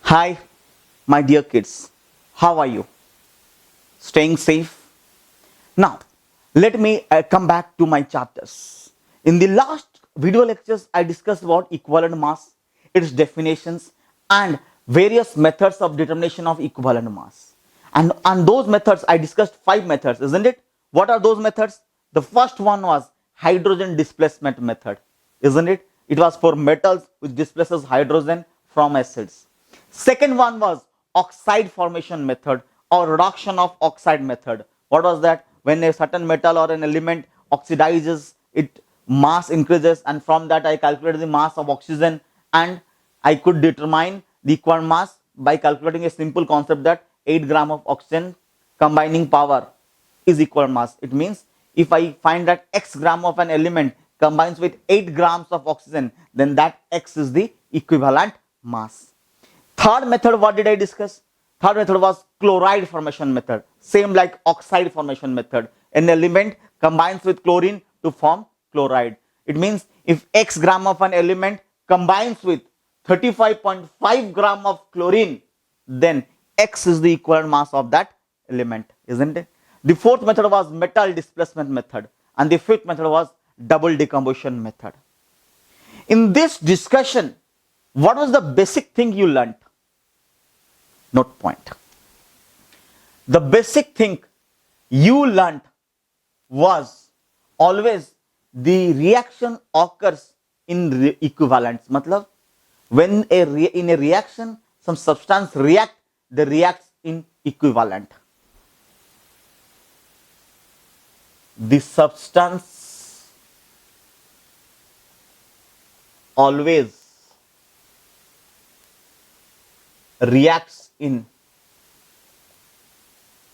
Hi, my dear kids. How are you? Staying safe? Now, let me come back to my chapters. In the last video lectures, I discussed about equivalent mass, its definitions, and various methods of determination of equivalent mass. And on those methods, I discussed 5 methods, isn't it? What are those methods? The first one was hydrogen displacement method, isn't it? It was for metals which displaces hydrogen from acids. Second one was oxide formation method or reduction of oxide method. What was that? When a certain metal or an element oxidizes, its mass increases, and from that I calculated the mass of oxygen, and I could determine the equal mass by calculating a simple concept that 8 gram of oxygen combining power is equal mass. It means if I find that x gram of an element combines with 8 grams of oxygen, then that x is the equivalent mass. Third method, what did I discuss? Third method was chloride formation method. Same like oxide formation method. An element combines with chlorine to form chloride. It means if x gram of an element combines with 35.5 gram of chlorine, then x is the equivalent mass of that element, isn't it? The fourth method was metal displacement method, and the fifth method was double decomposition method. In this discussion, what was the basic thing you learnt? Note point. The basic thing you learnt was always the reaction occurs in equivalence. Matlab, when in a reaction some substance reacts in equivalent. The substance always reacts in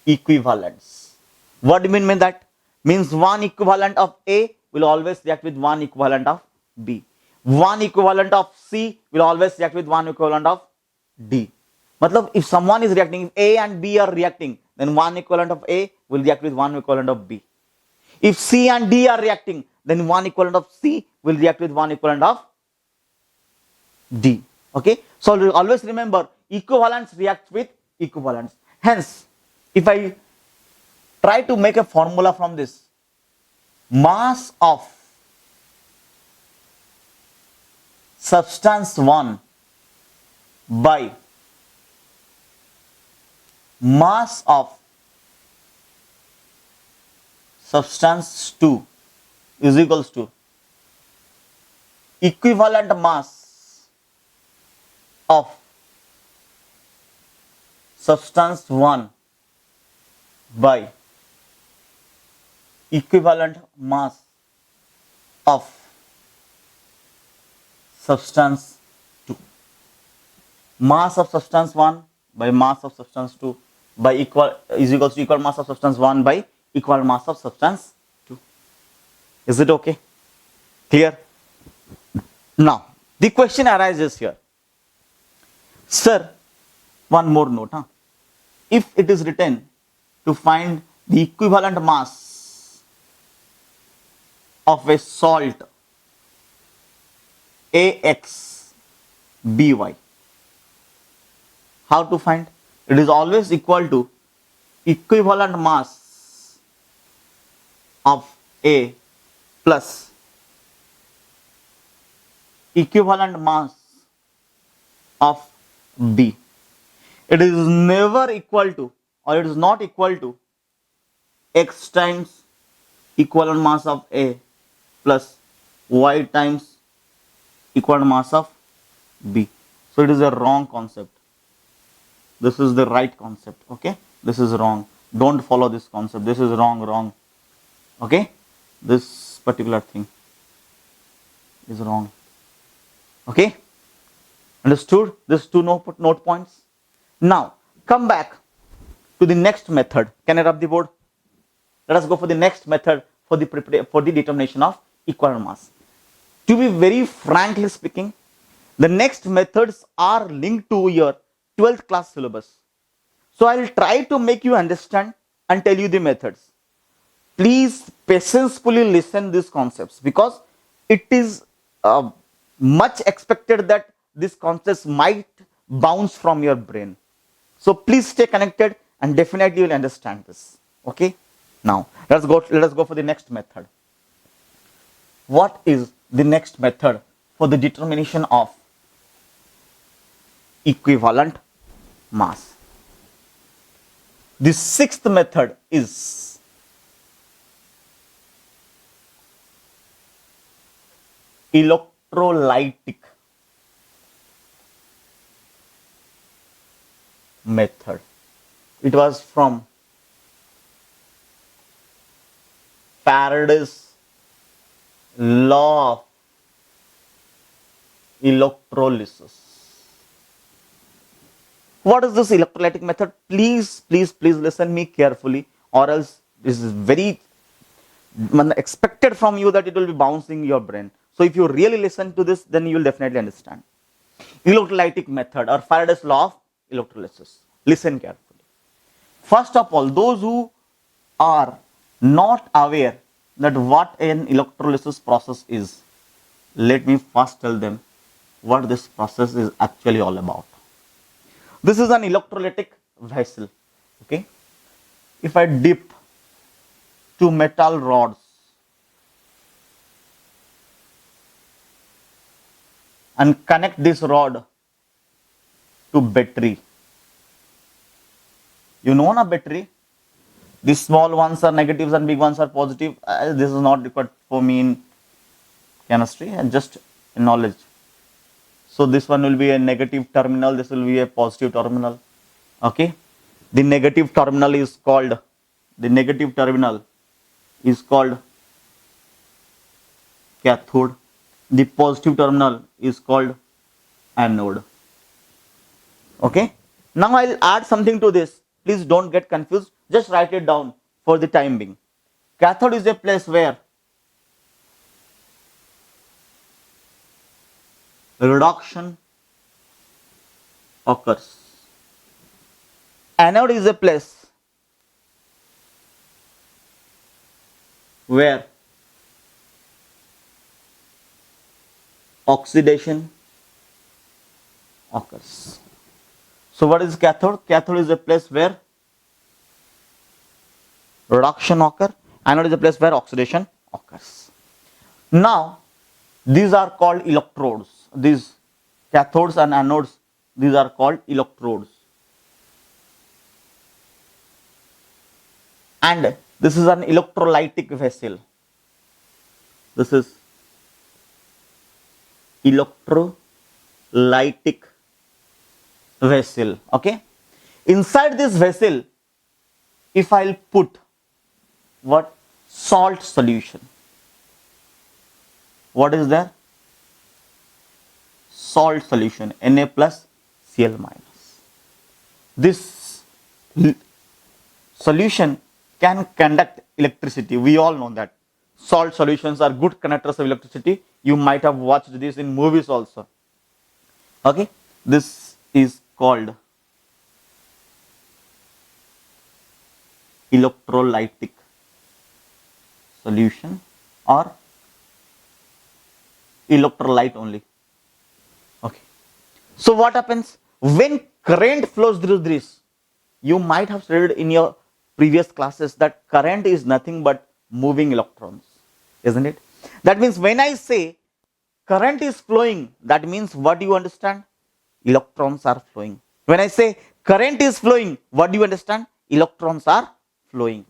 equivalence. What do you mean by that? Means one equivalent of A will always react with one equivalent of B. One equivalent of C will always react with one equivalent of D. Matlab, if someone is reacting, if A and B are reacting, then one equivalent of A will react with one equivalent of B. If C and D are reacting, then one equivalent of C will react with one equivalent of D. Okay, so always remember, equivalence reacts with equivalence. Hence, if I try to make a formula from this, mass of substance 1 by mass of substance 2 is equals to equivalent mass of substance 1 by equivalent mass of substance 2. Mass of substance 1 by mass of substance 2 by is equals to equal mass of substance 1 by equal mass of substance 2. Is it okay? Clear? Now, the question arises here. Sir, one more note. If it is written to find the equivalent mass of a salt AXBY, how to find? It is always equal to equivalent mass of A plus equivalent mass of B. It is never equal to, or it is not equal to, X times equivalent mass of A plus Y times equivalent mass of B. So it is a wrong concept. This is the right concept. Okay, this is wrong. Don't follow this concept. This is wrong. Okay, this particular thing is wrong. Okay, understood? These two note points. Now come back to the next method. Can I rub the board? Let us go for the next method for the determination of equivalent mass. To be very frankly speaking, the next methods are linked to your 12th class syllabus. So I will try to make you understand and tell you the methods. Please patiently listen these concepts, because it is much expected that these concepts might bounce from your brain. So please stay connected and definitely you'll understand this. Okay. Now let us go for the next method. What is the next method for the determination of equivalent mass? The sixth method is electrolytic method. It was from Faraday's law of electrolysis. What is this electrolytic method? Please listen me carefully, or else this is very expected from you that it will be bouncing your brain. So if you really listen to this, then you will definitely understand. Electrolytic method or Faraday's law of electrolysis. Listen carefully. First of all, those who are not aware that what an electrolysis process is, let me first tell them what this process is actually all about. This is an electrolytic vessel. Okay. If I dip two metal rods and connect this rod to battery, you know a battery, the small ones are negatives and big ones are positive. This is not required for me in chemistry, and just knowledge. So this one will be a negative terminal, this will be a positive terminal. Okay. The negative terminal is called cathode. The positive terminal is called anode. Okay. Now I'll add something to this. Please don't get confused. Just write it down for the time being. Cathode is a place where reduction occurs. Anode is a place where oxidation occurs. So what is cathode? Cathode is a place where reduction occurs. Anode is a place where oxidation occurs. Now these are called electrodes. These cathodes and anodes, these are called electrodes. And this is an electrolytic vessel. This is electrolytic vessel. Okay. Inside this vessel, if I'll put what? Salt solution. What is there? Salt solution, Na plus Cl minus. This solution can conduct electricity. We all know that salt solutions are good conductors of electricity. You might have watched this in movies also. Okay. This is called electrolytic solution or electrolyte only. Okay. So what happens when current flows through this? You might have studied in your previous classes that current is nothing but moving electrons, isn't it? That means when I say current is flowing, that means what do you understand? Electrons are flowing. When I say current is flowing, what do you understand? Electrons are flowing.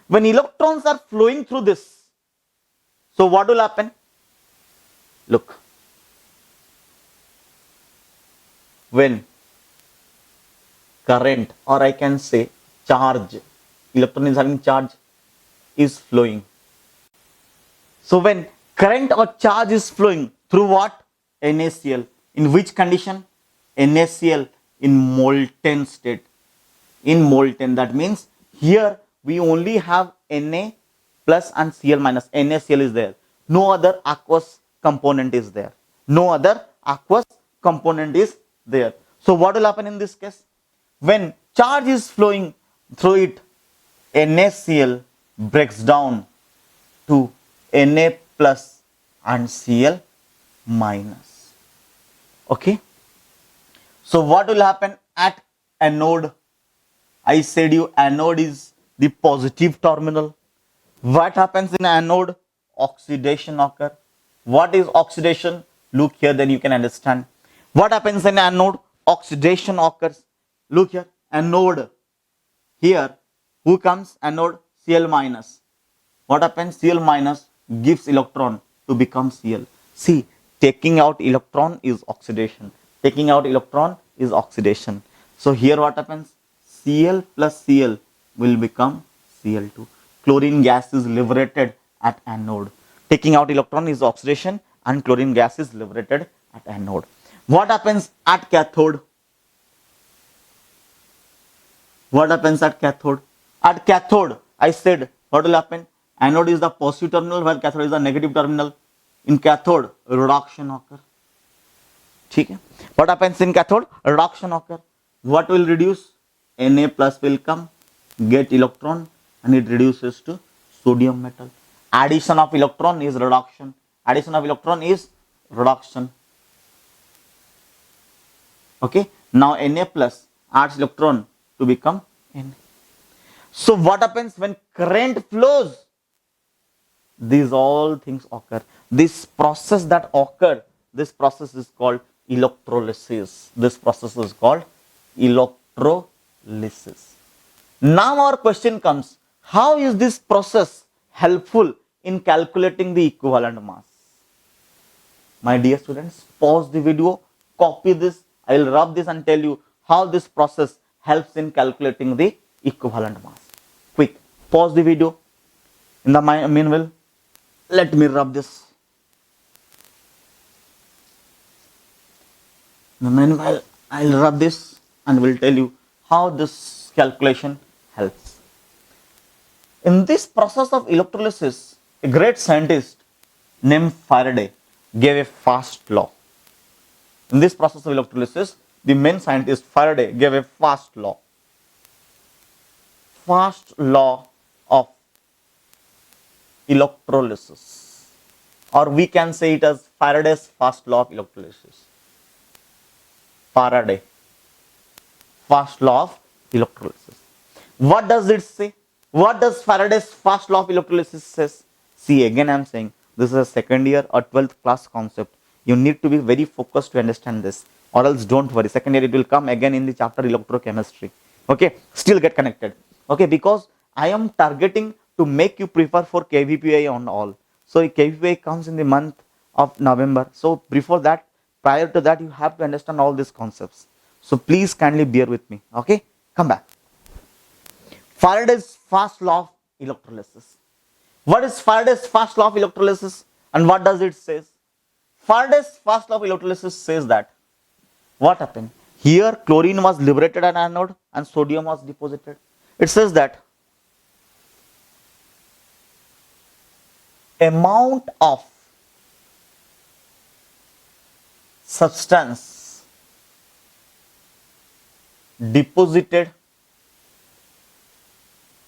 When electrons are flowing through this, so what will happen? Look, when current, or I can say charge, electron is having charge, is flowing. So when current or charge is flowing through what? NaCl. In which condition? NaCl in molten state. In molten, that means here we only have Na plus and Cl minus. NaCl is there. No other aqueous component is there. No other aqueous component is there. So what will happen in this case? When charge is flowing through it, NaCl breaks down to Na plus and Cl minus. Okay. So what will happen at anode? I said you anode is the positive terminal. What happens in anode? Oxidation occur. What is oxidation? Look here, then you can understand. What happens in anode? Oxidation occurs. Look here, anode. Here, who comes? Anode, Cl minus. What happens? Cl minus gives electron to become Cl. See, taking out electron is oxidation. Taking out electron is oxidation. So here what happens? Cl plus Cl will become Cl2. Chlorine gas is liberated at anode. Taking out electron is oxidation and chlorine gas is liberated at anode. What happens at cathode? What happens at cathode? At cathode, I said, what will happen? Anode is the positive terminal while cathode is the negative terminal. In cathode, reduction occur. Okay. What happens in cathode? Reduction occur. What will reduce? Na plus will come, get electron, and it reduces to sodium metal. Addition of electron is reduction. Addition of electron is reduction. Okay. Now Na plus adds electron to become Na. So what happens when current flows? These all things occur. This process that occurred, this process is called electrolysis. This process is called electrolysis. Now our question comes, how is this process helpful in calculating the equivalent mass? My dear students, pause the video, copy this. I will rub this and tell you how this process helps in calculating the equivalent mass. Quick, pause the video. In the meanwhile, let me rub this. In the meanwhile, I'll rub this and will tell you how this calculation helps. In this process of electrolysis, a great scientist named Faraday gave a first law. In this process of electrolysis, the main scientist Faraday gave a first law. First law of electrolysis, or we can say it as Faraday's first law of electrolysis. Faraday, first law of electrolysis. What does it say? What does Faraday's first law of electrolysis says? See, again I am saying this is a second year or 12th class concept. You need to be very focused to understand this, or else don't worry. Second year it will come again in the chapter electrochemistry. Okay, still get connected. Okay, because I am targeting to make you prepare for KVPI on all. So KVPI comes in the month of November. So before that, prior to that, you have to understand all these concepts. So please kindly bear with me. Okay, come back. Faraday's first law of electrolysis. What is Faraday's first law of electrolysis and what does it say? Faraday's first law of electrolysis says that what happened? Here chlorine was liberated at anode and sodium was deposited. It says that amount of substance deposited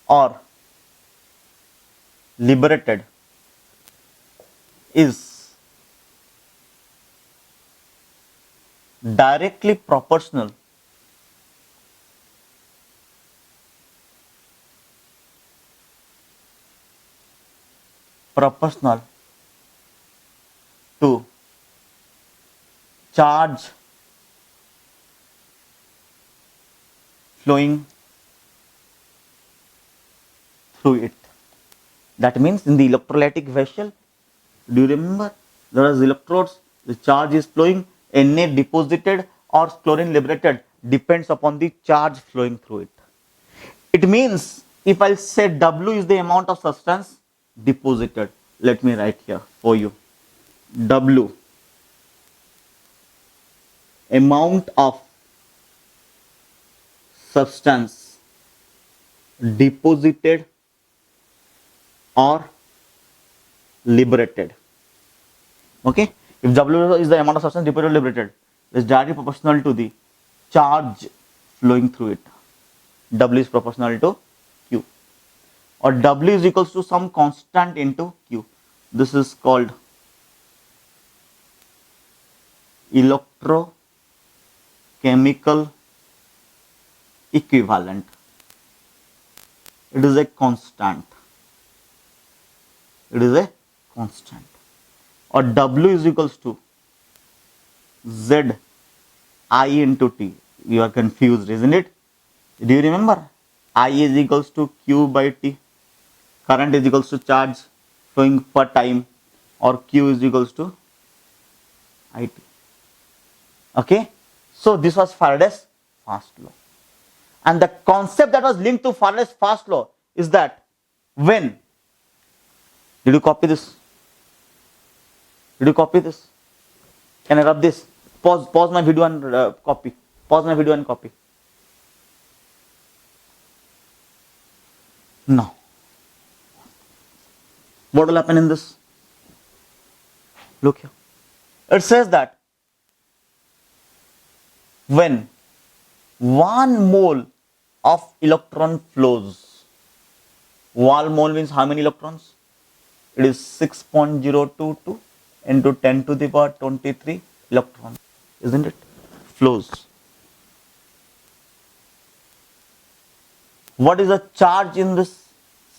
or liberated is directly proportional to charge flowing through it. That means in the electrolytic vessel, do you remember there are electrodes, the charge is flowing, Na deposited or chlorine liberated depends upon the charge flowing through it. It means if I say W is the amount of substance deposited, let me write here for you. W, amount of substance deposited or liberated. Okay, if W is the amount of substance deposited or liberated, it is directly proportional to the charge flowing through it. W is proportional to Q, or W is equals to some constant into Q. This is called chemical equivalent. It is a constant. It is a constant. Or W is equals to Z I into T. You are confused, isn't it? Do you remember? I is equals to Q by T. Current is equals to charge flowing per time, or Q is equals to IT. Okay. So this was Faraday's first law. And the concept that was linked to Faraday's first law is that when, did you copy this? Did you copy this? Can I rub this? Pause my video and copy. Pause my video and copy. Now, what will happen in this? Look here. It says that when 1 mole of electron flows, 1 mole means how many electrons? It is 6.022 into 10 to the power 23 electrons, isn't it? Flows. What is the charge in this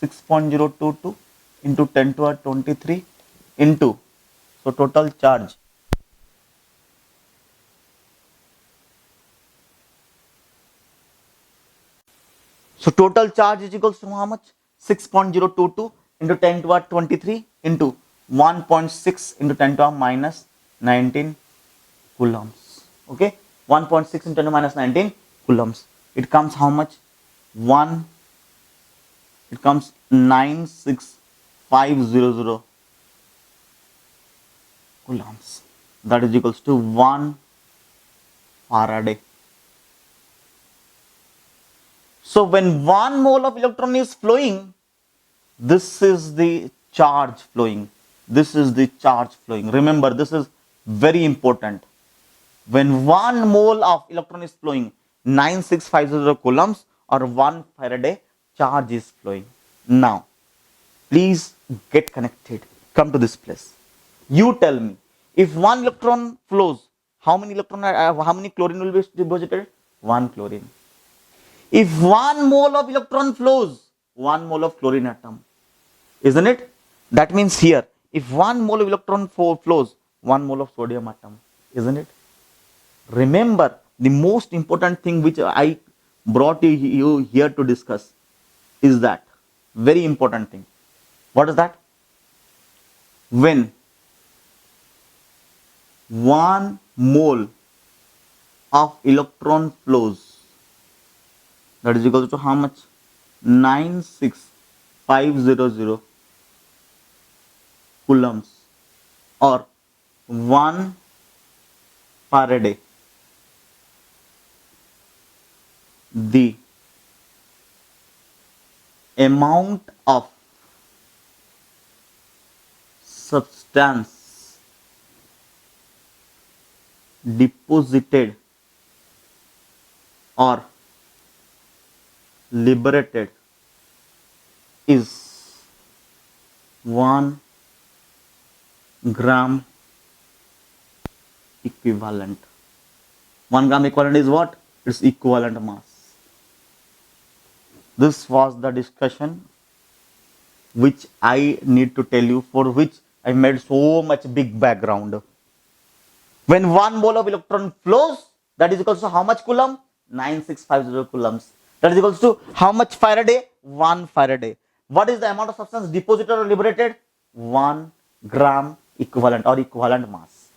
6.022 into 10 to the power 23 into, so total charge. So total charge is equals to how much? 6.022 into 10 to the power 23 into 1.6 into 10 to the power minus 19 coulombs. Okay, 1.6 into 10 to the minus 19 coulombs. It comes how much? It comes 96500 coulombs. That is equals to 1 Faraday. So when 1 mole of electron is flowing, this is the charge flowing. This is the charge flowing. Remember, this is very important. When 1 mole of electron is flowing, 9650 coulombs or 1 Faraday charge is flowing. Now, please get connected. Come to this place. You tell me, if 1 electron flows, how many chlorine will be deposited? 1 chlorine. If 1 mole of electron flows, 1 mole of chlorine atom, isn't it? That means here, if 1 mole of electron flows, 1 mole of sodium atom, isn't it? Remember, the most important thing which I brought you here to discuss is that very important thing. What is that? When 1 mole of electron flows, that is equal to how much? 96500 coulombs or 1 Faraday. The amount of substance deposited or liberated is 1 gram equivalent. 1 gram equivalent is what? It's equivalent mass. This was the discussion which I need to tell you, for which I made so much big background. When 1 mole of electron flows, that is equals to how much coulomb? 9650 coulombs. That is equals to how much Faraday? 1 Faraday. What is the amount of substance deposited or liberated? 1 gram equivalent or equivalent mass.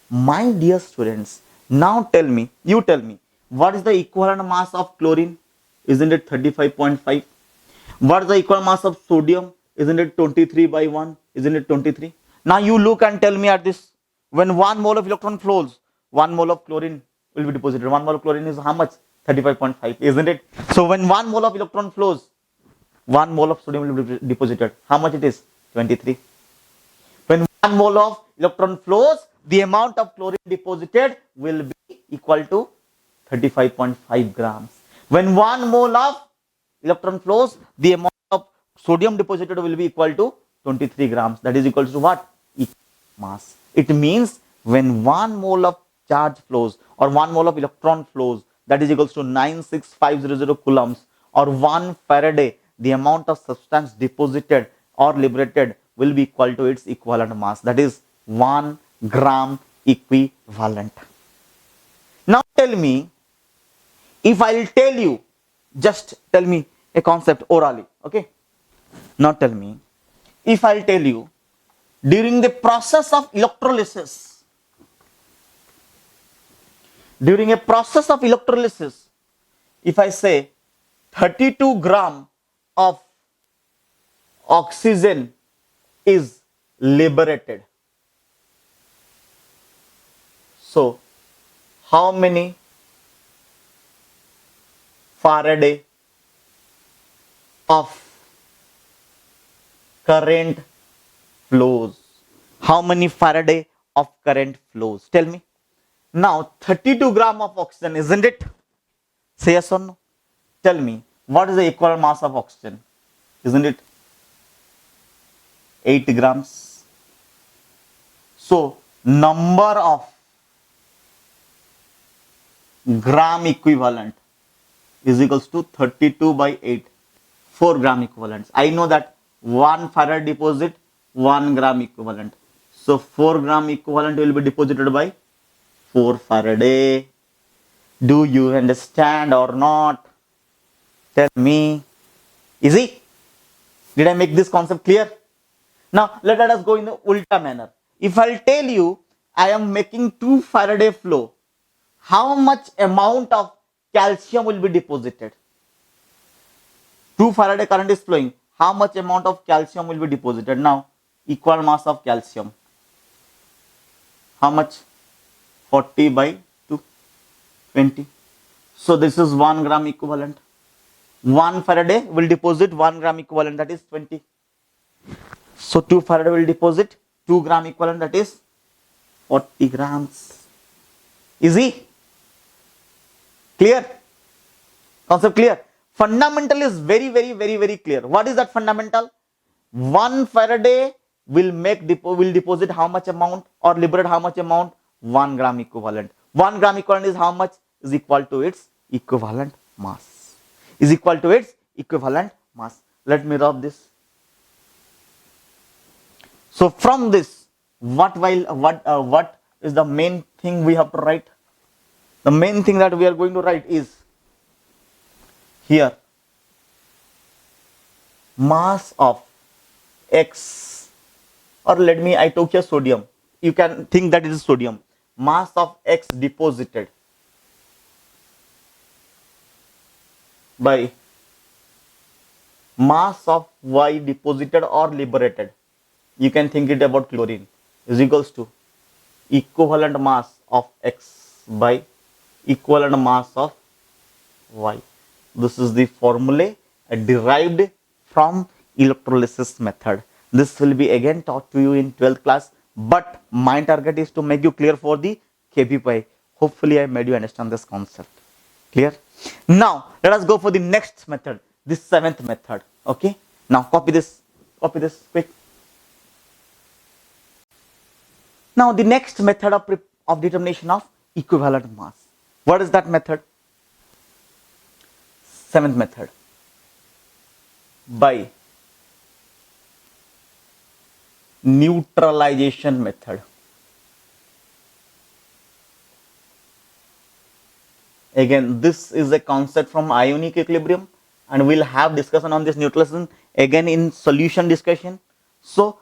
My dear students, now tell me, you tell me, what is the equivalent mass of chlorine? Isn't it 35.5? What is the equivalent mass of sodium? Isn't it 23 by 1? Isn't it 23? Now you look and tell me at this. When 1 mole of electron flows, 1 mole of chlorine will be deposited. 1 mole of chlorine is how much? 35.5, isn't it? So when 1 mole of electron flows, 1 mole of sodium will be deposited. How much it is? 23. When 1 mole of electron flows, the amount of chlorine deposited will be equal to 35.5 grams. When 1 mole of electron flows, the amount of sodium deposited will be equal to 23 grams. That is equal to what? Mass. It means when 1 mole of charge flows or 1 mole of electron flows, that is equals to 96500 coulombs, or 1 Faraday, the amount of substance deposited or liberated will be equal to its equivalent mass, that is 1 gram equivalent. Now tell me, if I'll tell you, just tell me a concept orally, okay? Now tell me, if I'll tell you, during the process of electrolysis, if I say 32 gram of oxygen is liberated, so how many Faraday of current flows? How many Faraday of current flows? Tell me. Now 32 gram of oxygen, isn't it? Say yes or no. Tell me, what is the equal mass of oxygen? Isn't it 8 grams? So number of gram equivalent is equals to 32 by 8, 4 gram equivalents. I know that 1 Farad deposit, 1 gram equivalent. So 4 gram equivalent will be deposited by 4 Faraday. Do you understand or not? Tell me. Easy? Did I make this concept clear? Now let us go in the ulta manner. If I'll tell you I am making 2 Faraday flow, how much amount of calcium will be deposited? 2 Faraday current is flowing. How much amount of calcium will be deposited? Now, equal mass of calcium. How much? 40 by 2, 20. So this is 1 gram equivalent. 1 Faraday will deposit 1 gram equivalent, that is 20. So 2 Faraday will deposit 2 gram equivalent, that is 40 grams. Easy? Clear? Concept clear? Fundamental is very clear. What is that fundamental? 1 Faraday will deposit how much amount or liberate how much amount? 1 gram equivalent. 1 gram equivalent is how much? Is equal to its equivalent mass. Is equal to its equivalent mass. Let me rub this. So from this, what is the main thing we have to write? The main thing that we are going to write is here, mass of X, or I took here sodium. You can think that it is sodium. Mass of X deposited by mass of Y deposited or liberated. You can think it about chlorine is equals to equivalent mass of X by equivalent mass of Y. This is the formula derived from electrolysis method. This will be again taught to you in 12th class, but my target is to make you clear for the KPPI. Hopefully I made you understand this concept. Clear? Now let us go for the next method, this 7th method. Okay, now copy this quick. Now the next method of determination of equivalent mass. What is that method? 7th method. By neutralization method. Again, this is a concept from ionic equilibrium, and we'll have discussion on this neutralization again in solution discussion. So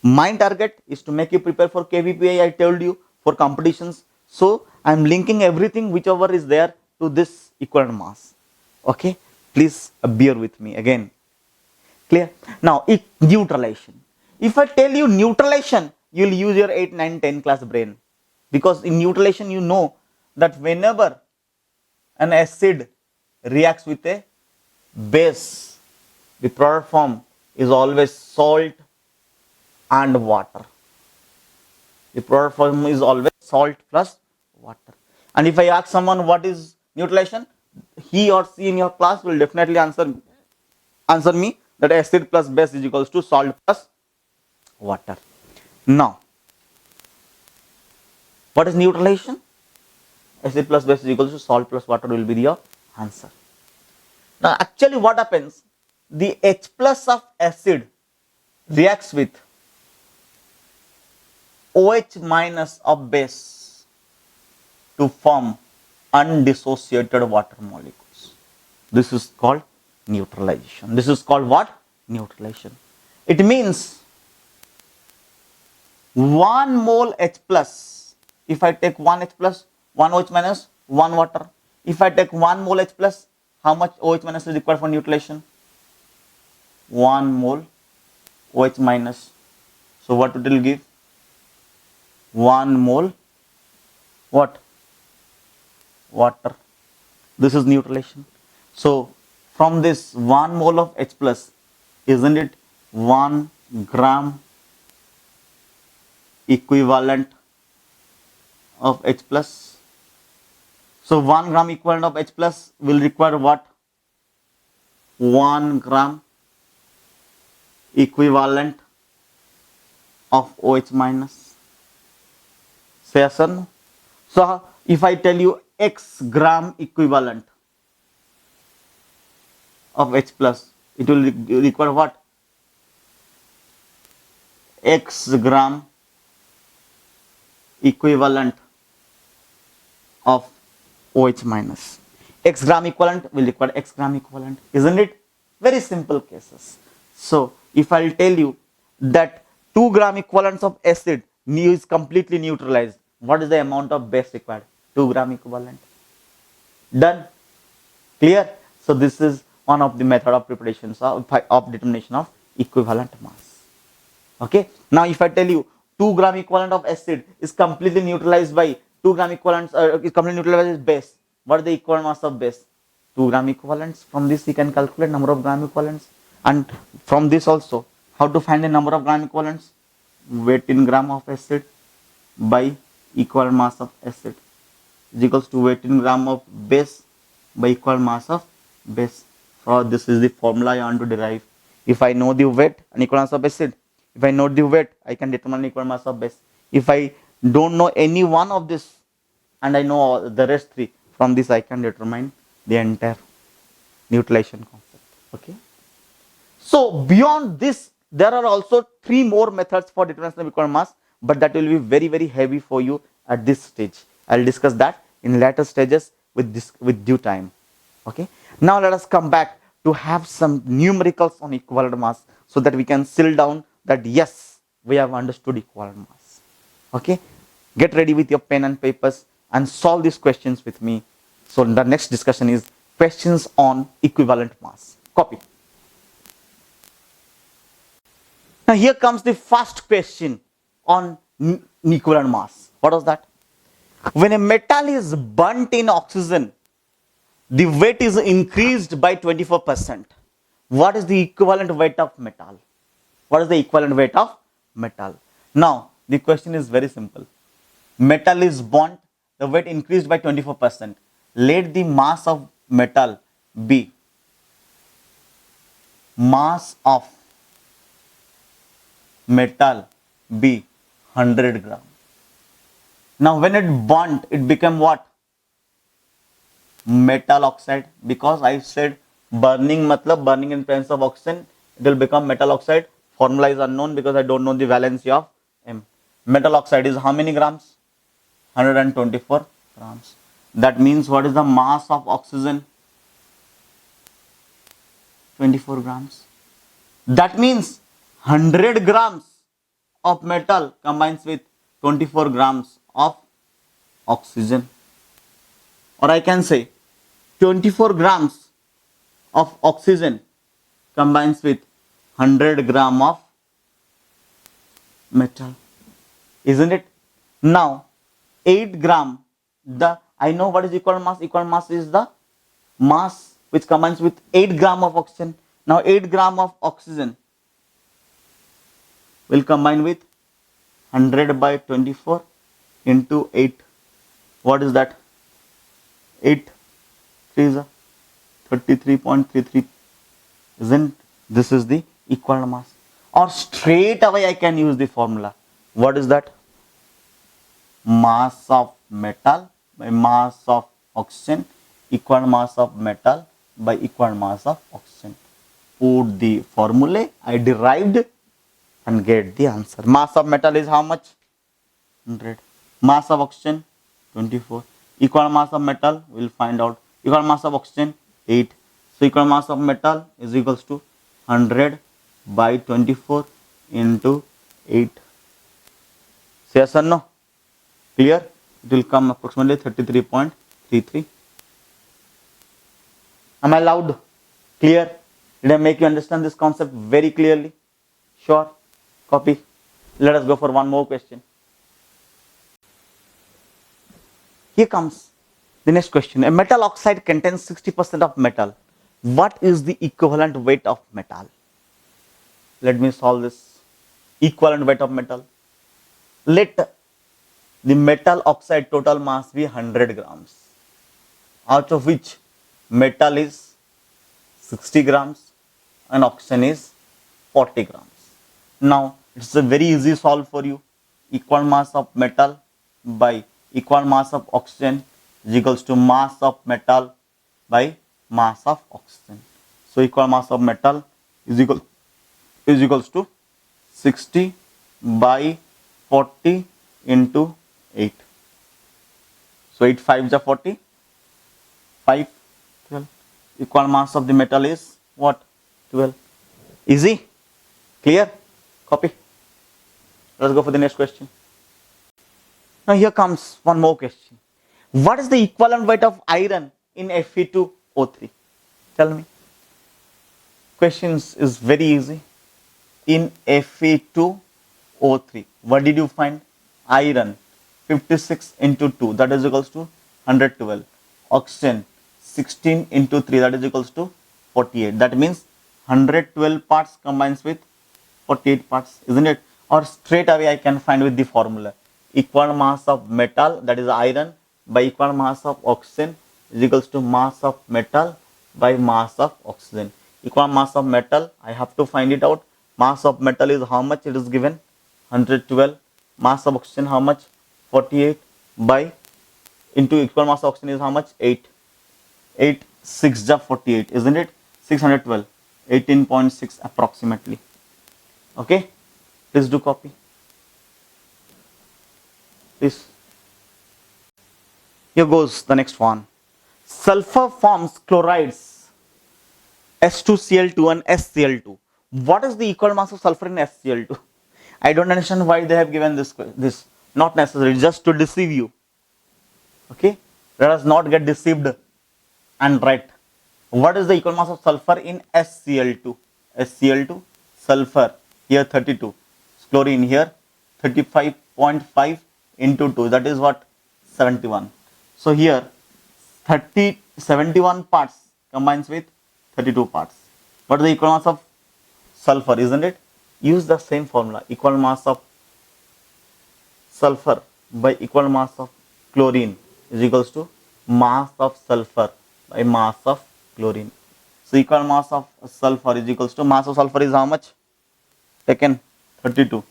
my target is to make you prepare for KVPI. I told you, for competitions. So I'm linking everything whichever is there to this equivalent mass. Okay, please bear with me again. Clear? Now neutralization. If I tell you neutralization, you will use your 8, 9, 10 class brain, because in neutralization you know that whenever an acid reacts with a base, the product form is always salt and water. The product form is always salt plus water. And if I ask someone what is neutralization, he or she in your class will definitely answer me that acid plus base is equals to salt plus water. Now What is neutralization? Acid plus base is equal to salt plus water will be your answer. Now actually what happens? The H plus of acid reacts with OH minus of base to form undissociated water molecules. This is called neutralization. This is called what? Neutralization. It means 1 mole H plus, if I take 1 H plus, 1 OH minus, 1 water. If I take 1 mole H plus, how much OH minus is required for neutralization? 1 mole OH minus. So what it will give? 1 mole what? Water. This is neutralization. So from this 1 mole of H plus, isn't it 1 gram equivalent of H plus? So 1 gram equivalent of H plus will require what? 1 gram equivalent of OH minus. Say yes or no? So if I tell you X gram equivalent of H plus, it will require what? X gram equivalent of OH minus. X gram equivalent will require X gram equivalent, isn't it? Very simple cases. So if I'll tell you that 2 gram equivalents of acid is completely neutralized, what is the amount of base required? 2 gram equivalent. Done? Clear? So this is one of the method of preparations of determination of equivalent mass. Okay. Now if I tell you 2 gram equivalent of acid is completely neutralized by 2 gram equivalents is completely neutralized by base, what is the equivalent mass of base? 2 gram equivalents. From this we can calculate number of gram equivalents, and from this also how to find the number of gram equivalents? Weight in gram of acid by equivalent mass of acid is equals to weight in gram of base by equal mass of base. So this is the formula I want to derive. If I know the weight and equal mass of acid, if I know the weight, I can determine equal mass of base. If I don't know any one of this and I know the rest three, from this I can determine the entire neutralization concept. Okay. So beyond this, there are also 3 more methods for determination of equivalent mass, but that will be very, very heavy for you at this stage. I'll discuss that in later stages with due time. Okay. Now let us come back to have some numericals on equivalent mass so that we can seal down that yes, we have understood equivalent mass. Okay. Get ready with your pen and papers and solve these questions with me. So the next discussion is questions on equivalent mass. Copy. Now here comes the first question on equivalent mass. What was that? When a metal is burnt in oxygen, the weight is increased by 24%. What is the equivalent weight of metal? What is the equivalent weight of metal? Now the question is very simple. Metal is burnt, the weight increased by 24%. Let the mass of metal be metal be 100 gram. Now when it burnt, it became what? Metal oxide, because I said burning matlab burning in presence of oxygen, it will become metal oxide. Formula is unknown because I don't know the valency of M. Metal oxide is how many grams? 124 grams. That means what is the mass of oxygen? 24 grams. That means 100 grams of metal combines with 24 grams of oxygen. Or I can say 24 grams of oxygen combines with 100 gram of metal. Isn't it? Now 8 gram, I know what is equivalent mass. Equivalent mass is the mass which combines with 8 gram of oxygen. Now 8 gram of oxygen will combine with 100 by 24 into 8. What is that? 8 3 is 33.33. Isn't this is the equivalent mass? Or straight away I can use the formula. What is that? mass of metal by mass of oxygen, equal mass of metal by equal mass of oxygen. Put the formulae I derived and get the answer. Mass of metal is how much? 100. Mass of oxygen 24. Equal mass of metal we will find out. Equal mass of oxygen 8. So equal mass of metal is equals to 100 by 24 into 8. So yes or no? Clear? It will come approximately 33.33. Am I loud? Clear? Did I make you understand this concept very clearly? Sure. Copy. Let us go for one more question. Here comes the next question. A metal oxide contains 60% of metal. What is the equivalent weight of metal? Let me solve this. Equivalent weight of metal. Let the metal oxide total mass be 100 grams, out of which metal is 60 grams and oxygen is 40 grams. Now it's a very easy solve for you. Equal mass of metal by equal mass of oxygen is equals to mass of metal by mass of oxygen. So equal mass of metal is equals to 60 by 40 into 8. So 8 5s are 40, 5, 12. Equal mass of the metal is what? 12. Easy? Clear? Copy. Let's go for the next question. Now here comes one more question. What is the equivalent weight of iron in Fe2O3? Tell me. Questions is very easy. In Fe2O3, what did you find? Iron 56 into 2, that is equals to 112. Oxygen 16 into 3, that is equals to 48. That means 112 parts combines with 48 parts, isn't it? Or straight away I can find with the formula. Equal mass of metal, that is iron, by equal mass of oxygen is equals to mass of metal by mass of oxygen. Equal mass of metal, I have to find it out. Mass of metal is how much? It is given 112. Mass of oxygen how much? 48 by into equal mass of oxygen is how much? 8. 8 6 ja 48, isn't it? 612, 18.6 approximately. Okay, please do copy. Please. Here goes the next one. Sulfur forms chlorides S2Cl2 and SCl2. What is the equal mass of sulfur in SCl2? I don't understand why they have given this. Not necessary, just to deceive you. Okay, let us not get deceived and write. What is the equal mass of sulfur in SCl2? SCl2, sulfur here 32, chlorine here 35.5 into 2, that is what? 71. So here 71 parts combines with 32 parts. What is the equal mass of sulfur, isn't it? Use the same formula. Equal mass of sulfur by equal mass of chlorine is equals to mass of sulfur by mass of chlorine. So equal mass of sulfur is equals to mass of sulfur is how much? Taken 32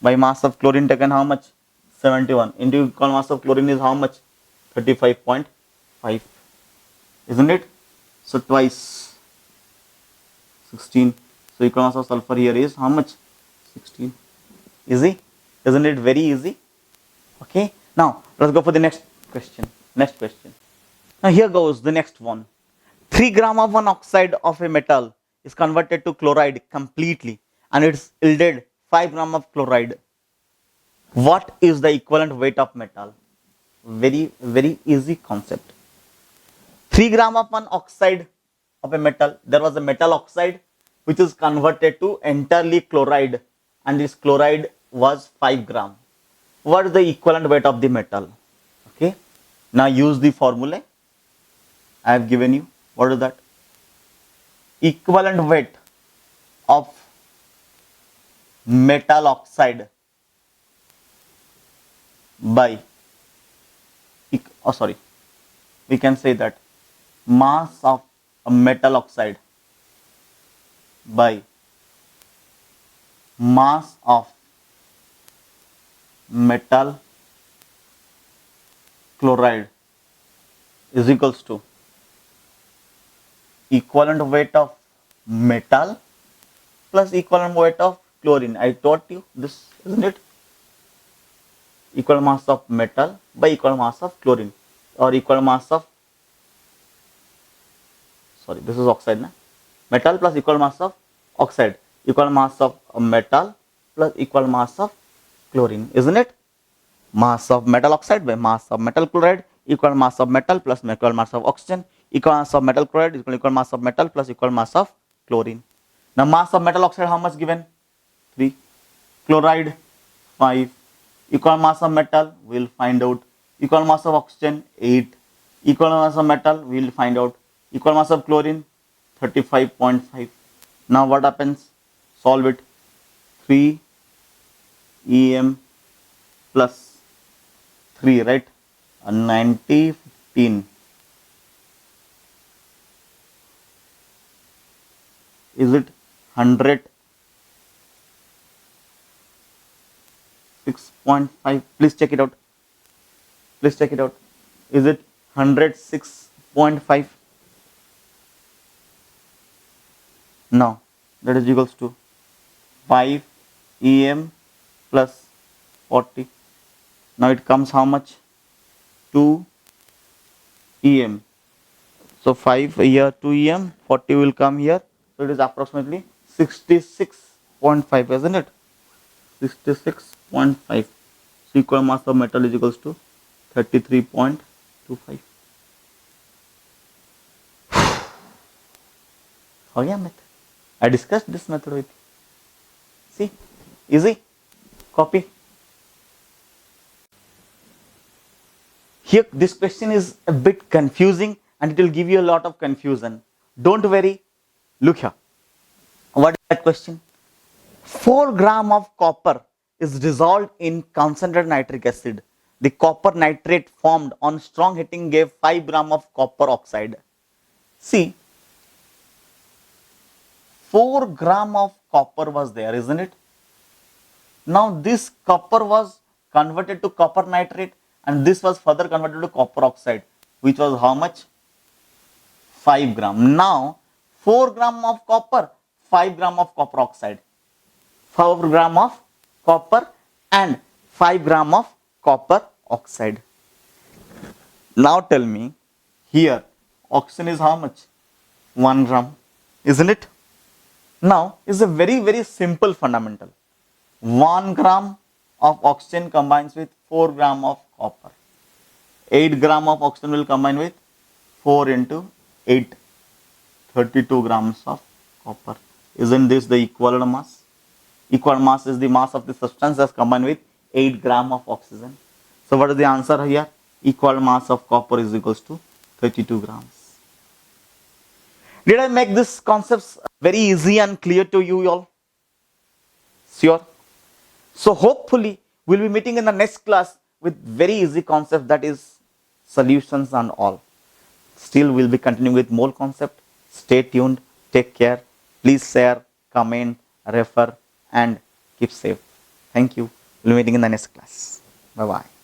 by mass of chlorine taken how much? 71 into equal mass of chlorine is how much? 35.5, isn't it? So twice 16. So equal mass of sulfur here is how much? 16. Easy? Isn't it very easy? Okay. Now let's go for the next question. Next question. Now here goes the next one. 3 gram of one oxide of a metal is converted to chloride completely and it's yielded 5 gram of chloride. What is the equivalent weight of metal? Very easy concept. 3 gram of one oxide of a metal, there was a metal oxide which is converted to entirely chloride and this chloride was 5 gram. What is the equivalent weight of the metal? Okay, now use the formula I have given you. What is that? Equivalent weight of metal oxide by we can say that mass of a metal oxide by mass of metal chloride is equals to equivalent weight of metal plus equivalent weight of chlorine. I taught you this, isn't it? Equal mass of metal by equal mass of chlorine, or equal mass of, sorry, this is oxide, na? Metal plus equal mass of oxide, equal mass of metal plus equal mass of chlorine, isn't it? Mass of metal oxide by mass of metal chloride, equal mass of metal plus equal mass of oxygen, equal mass of metal chloride equal mass of metal plus equal mass of chlorine. Now mass of metal oxide how much given? 3. Chloride 5. Equal mass of metal we will find out. Equal mass of oxygen 8. Equal mass of metal we will find out. Equal mass of chlorine 35.5. Now what happens? Solve it. 3 Em plus 3, right? 90, 15. Is it 100? 6.5. Please check it out. Please check it out. Is it 106.5? No. That is equals to 5 Em plus 40. Now it comes how much? 2 Em. So 5 here, 2 Em, 40 will come here. So it is approximately 66.5, isn't it? 66.5. So equal mass of metal is equals to 33.25. Oh yeah, method. I discussed this method with you. See, easy. Copy. Here, this question is a bit confusing and it will give you a lot of confusion. Don't worry. Look here. What is that question? 4 gram of copper is dissolved in concentrated nitric acid. The copper nitrate formed on strong heating gave 5 gram of copper oxide. See, 4 gram of copper was there, isn't it? Now this copper was converted to copper nitrate and this was further converted to copper oxide, which was how much? 5 gram. Now 4 gram of copper, 5 gram of copper oxide. 4 gram of copper and 5 gram of copper oxide. Now tell me, here oxygen is how much? 1 gram, isn't it? Now is a very simple fundamental. 1 gram of oxygen combines with 4 gram of copper. 8 gram of oxygen will combine with 4 into 8, 32 grams of copper. Isn't this the equivalent mass? Equal mass is the mass of the substance as combined with 8 gram of oxygen. So what is the answer here? Equal mass of copper is equals to 32 grams. Did I make this concepts very easy and clear to you all? Sure. So hopefully we'll be meeting in the next class with very easy concept, that is solutions and all. Still we'll be continuing with more concept. Stay tuned. Take care. Please share, comment, refer and keep safe. Thank you. We'll be meeting in the next class. Bye bye.